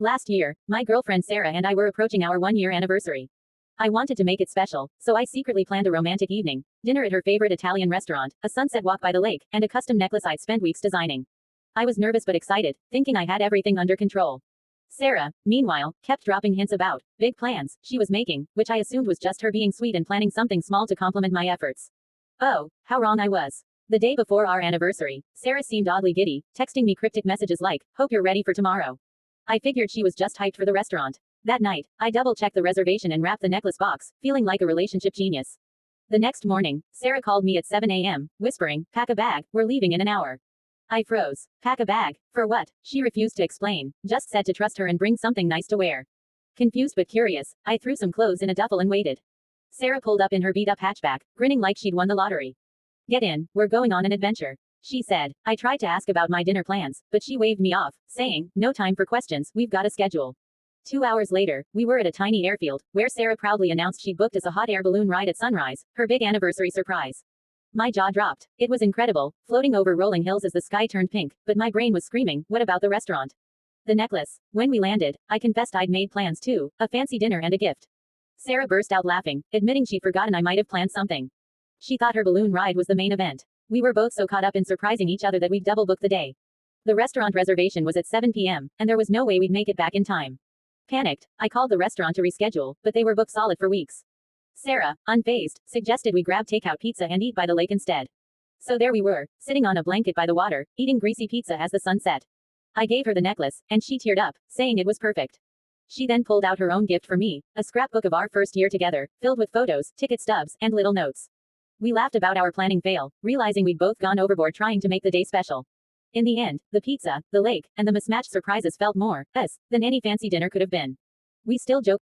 Last year, my girlfriend Sarah and I were approaching our 1-year anniversary. I wanted to make it special, so I secretly planned a romantic evening, dinner at her favorite Italian restaurant, a sunset walk by the lake, and a custom necklace I'd spent weeks designing. I was nervous but excited, thinking I had everything under control. Sarah, meanwhile, kept dropping hints about big plans she was making, which I assumed was just her being sweet and planning something small to compliment my efforts. Oh, how wrong I was. The day before our anniversary, Sarah seemed oddly giddy, texting me cryptic messages like, "Hope you're ready for tomorrow." I figured she was just hyped for the restaurant. That night, I double-checked the reservation and wrapped the necklace box, feeling like a relationship genius. The next morning, Sarah called me at 7 a.m., whispering, "Pack a bag, we're leaving in an hour." I froze. Pack a bag? For what? She refused to explain, just said to trust her and bring something nice to wear. Confused but curious, I threw some clothes in a duffel and waited. Sarah pulled up in her beat-up hatchback, grinning like she'd won the lottery. "Get in, we're going on an adventure," she said. I tried to ask about my dinner plans, but she waved me off, saying, "No time for questions, we've got a schedule." 2 hours later, we were at a tiny airfield, where Sarah proudly announced she'd booked us a hot air balloon ride at sunrise, her big anniversary surprise. My jaw dropped. It was incredible, floating over rolling hills as the sky turned pink, but my brain was screaming, what about the restaurant? The necklace. When we landed, I confessed I'd made plans too, a fancy dinner and a gift. Sarah burst out laughing, admitting she'd forgotten I might have planned something. She thought her balloon ride was the main event. We were both so caught up in surprising each other that we'd double-booked the day. The restaurant reservation was at 7 p.m., and there was no way we'd make it back in time. Panicked, I called the restaurant to reschedule, but they were booked solid for weeks. Sarah, unfazed, suggested we grab takeout pizza and eat by the lake instead. So there we were, sitting on a blanket by the water, eating greasy pizza as the sun set. I gave her the necklace, and she teared up, saying it was perfect. She then pulled out her own gift for me, a scrapbook of our first year together, filled with photos, ticket stubs, and little notes. We laughed about our planning fail, realizing we'd both gone overboard trying to make the day special. In the end, the pizza, the lake, and the mismatched surprises felt more us than any fancy dinner could have been. We still joke